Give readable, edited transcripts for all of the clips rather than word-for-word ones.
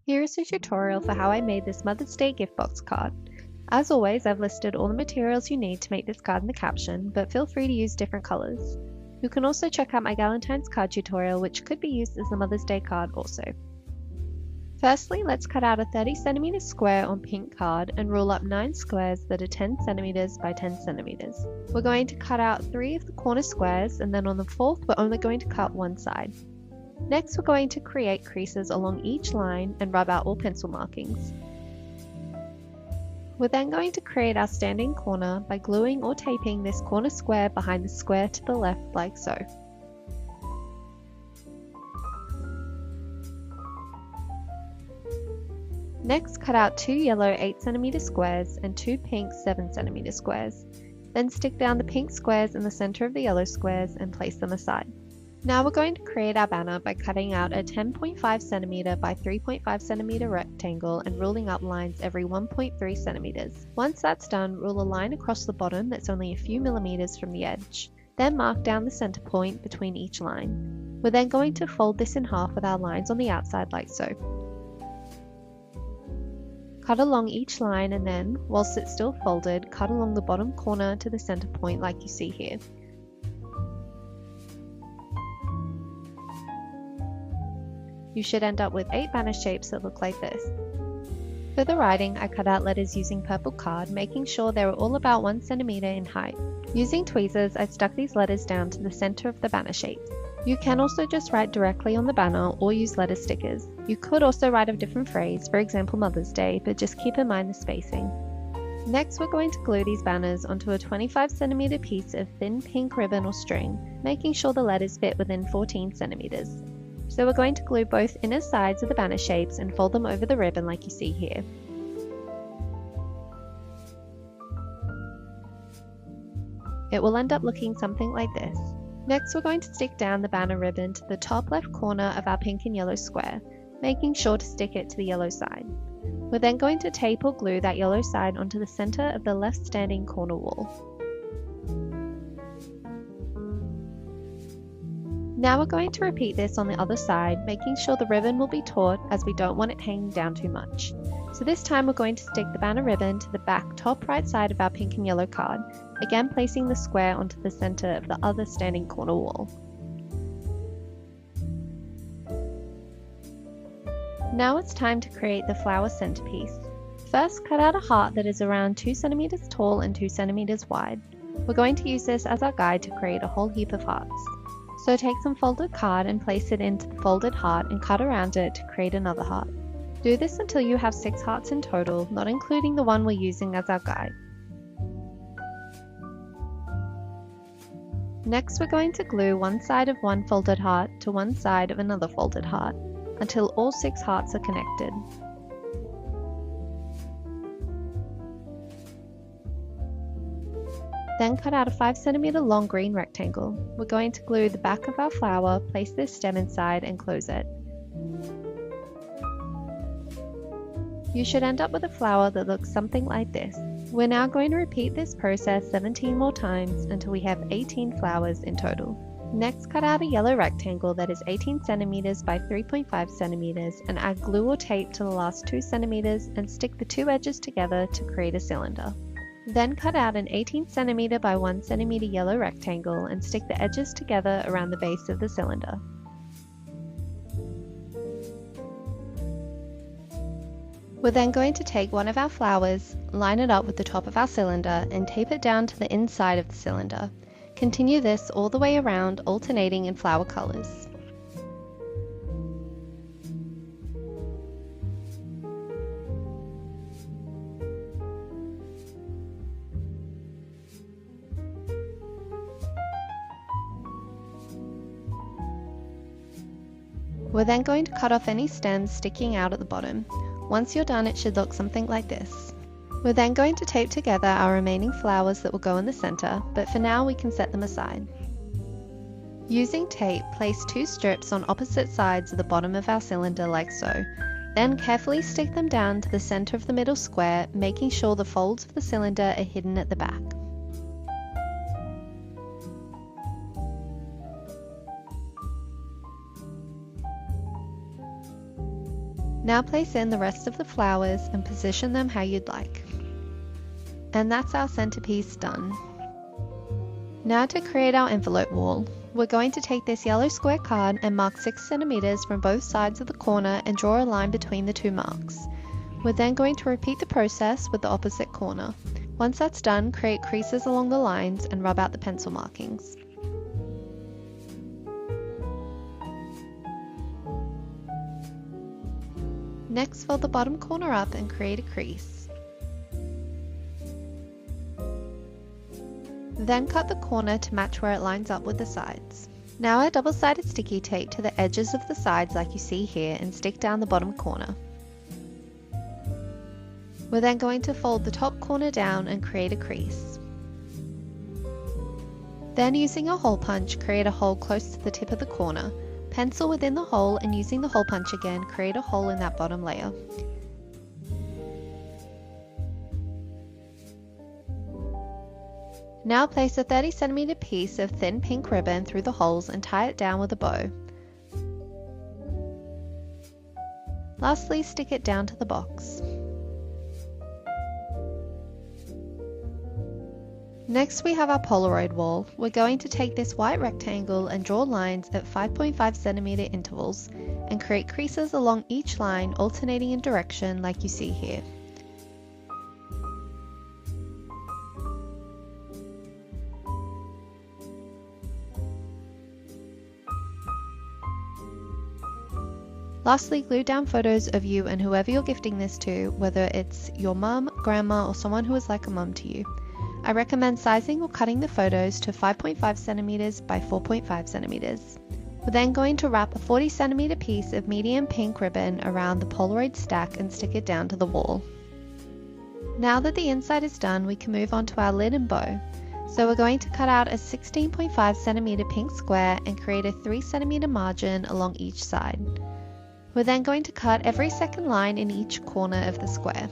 Here is a tutorial for how I made this Mother's Day gift box card. As always, I've listed all the materials you need to make this card in the caption, but feel free to use different colours. You can also check out my Galentine's card tutorial, which could be used as a Mother's Day card also. Firstly, let's cut out a 30cm square on pink card and rule up 9 squares that are 10cm by 10cm. We're going to cut out 3 of the corner squares, and then on the 4th we're only going to cut one side. Next, we're going to create creases along each line and rub out all pencil markings. We're then going to create our standing corner by gluing or taping this corner square behind the square to the left like so. Next, cut out 2 yellow 8cm squares and 2 pink 7cm squares. Then stick down the pink squares in the center of the yellow squares and place them aside. Now we're going to create our banner by cutting out a 10.5cm by 3.5cm rectangle and ruling up lines every 1.3cm. Once that's done, rule a line across the bottom that's only a few millimeters from the edge. Then mark down the center point between each line. We're then going to fold this in half with our lines on the outside like so. Cut along each line and then, whilst it's still folded, cut along the bottom corner to the center point like you see here. You should end up with 8 banner shapes that look like this. For the writing, I cut out letters using purple card, making sure they were all about 1 cm in height. Using tweezers, I stuck these letters down to the center of the banner shape. You can also just write directly on the banner or use letter stickers. You could also write a different phrase, for example Mother's Day, but just keep in mind the spacing. Next, we're going to glue these banners onto a 25cm piece of thin pink ribbon or string, making sure the letters fit within 14 centimeters. So we're going to glue both inner sides of the banner shapes and fold them over the ribbon like you see here. It will end up looking something like this. Next, we're going to stick down the banner ribbon to the top left corner of our pink and yellow square, making sure to stick it to the yellow side. We're then going to tape or glue that yellow side onto the center of the left standing corner wall. Now we're going to repeat this on the other side, making sure the ribbon will be taut as we don't want it hanging down too much. So this time we're going to stick the banner ribbon to the back top right side of our pink and yellow card, again placing the square onto the center of the other standing corner wall. Now it's time to create the flower centerpiece. First, cut out a heart that is around 2 cm tall and 2 cm wide. We're going to use this as our guide to create a whole heap of hearts. So take some folded card and place it into the folded heart and cut around it to create another heart. Do this until you have 6 hearts in total, not including the one we're using as our guide. Next, we're going to glue one side of one folded heart to one side of another folded heart until all 6 hearts are connected. Then cut out a 5cm long green rectangle. We're going to glue the back of our flower, place this stem inside and close it. You should end up with a flower that looks something like this. We're now going to repeat this process 17 more times until we have 18 flowers in total. Next, cut out a yellow rectangle that is 18 cm by 3.5 cm and add glue or tape to the last 2 cm and stick the 2 edges together to create a cylinder. Then cut out an 18cm by 1cm yellow rectangle and stick the edges together around the base of the cylinder. We're then going to take one of our flowers, line it up with the top of our cylinder and tape it down to the inside of the cylinder. Continue this all the way around, alternating in flower colors. We're then going to cut off any stems sticking out at the bottom. Once you're done, it should look something like this. We're then going to tape together our remaining flowers that will go in the center, but for now we can set them aside. Using tape, place 2 strips on opposite sides of the bottom of our cylinder like so. Then carefully stick them down to the center of the middle square, making sure the folds of the cylinder are hidden at the back. Now place in the rest of the flowers and position them how you'd like. And that's our centerpiece done. Now to create our envelope wall, we're going to take this yellow square card and mark 6 centimeters from both sides of the corner and draw a line between the two marks. We're then going to repeat the process with the opposite corner. Once that's done, create creases along the lines and rub out the pencil markings. Next, fold the bottom corner up and create a crease. Then cut the corner to match where it lines up with the sides. Now add double-sided sticky tape to the edges of the sides like you see here and stick down the bottom corner. We're then going to fold the top corner down and create a crease. Then using a hole punch, create a hole close to the tip of the corner. Pencil within the hole and using the hole punch again, create a hole in that bottom layer. Now place a 30 centimeter piece of thin pink ribbon through the holes and tie it down with a bow. Lastly, stick it down to the box. Next we have our Polaroid wall. We're going to take this white rectangle and draw lines at 5.5 centimeter intervals and create creases along each line alternating in direction like you see here. Lastly, glue down photos of you and whoever you're gifting this to, whether it's your mum, grandma, or someone who is like a mum to you. I recommend sizing or cutting the photos to 5.5 centimeters by 4.5 centimeters. We're then going to wrap a 40 centimeter piece of medium pink ribbon around the Polaroid stack and stick it down to the wall. Now that the inside is done, we can move on to our lid and bow. So we're going to cut out a 16.5 centimeter pink square and create a 3 centimeter margin along each side. We're then going to cut every second line in each corner of the square.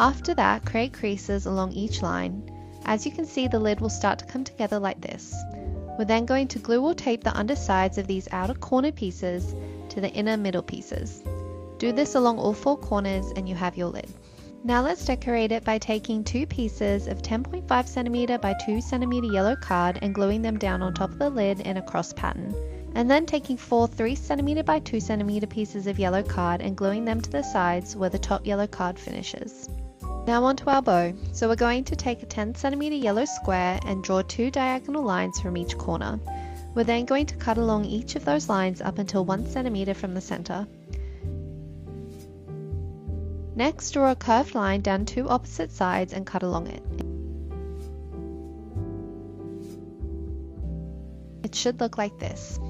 After that, create creases along each line. As you can see, the lid will start to come together like this. We're then going to glue or tape the undersides of these outer corner pieces to the inner middle pieces. Do this along all 4 corners and you have your lid. Now let's decorate it by taking 2 pieces of 10.5 cm by 2 cm yellow card and gluing them down on top of the lid in a cross pattern. And then taking 4 3 cm by 2 cm pieces of yellow card and gluing them to the sides where the top yellow card finishes. Now onto our bow. So we're going to take a 10 cm yellow square and draw 2 diagonal lines from each corner. We're then going to cut along each of those lines up until 1 cm from the center. Next, draw a curved line down 2 opposite sides and cut along it. It should look like this.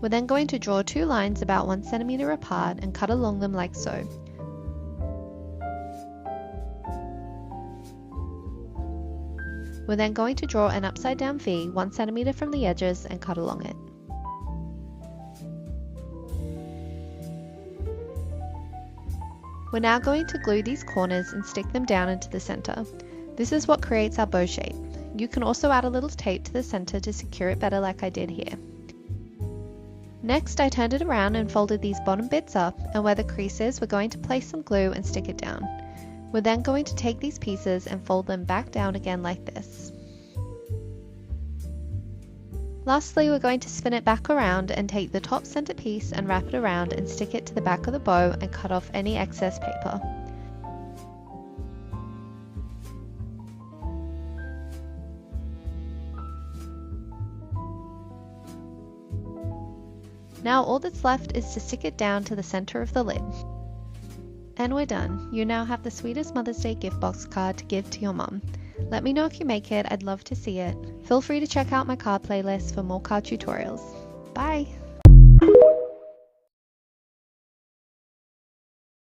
We're then going to draw 2 lines about 1 cm apart and cut along them like so. We're then going to draw an upside down V 1 cm from the edges and cut along it. We're now going to glue these corners and stick them down into the center. This is what creates our bow shape. You can also add a little tape to the center to secure it better like I did here. Next, I turned it around and folded these bottom bits up, and where the crease is, we're going to place some glue and stick it down. We're then going to take these pieces and fold them back down again like this. Lastly, we're going to spin it back around and take the top center piece and wrap it around and stick it to the back of the bow and cut off any excess paper. Now all that's left is to stick it down to the center of the lid. And we're done. You now have the sweetest Mother's Day gift box card to give to your mum. Let me know if you make it, I'd love to see it. Feel free to check out my card playlist for more card tutorials. Bye!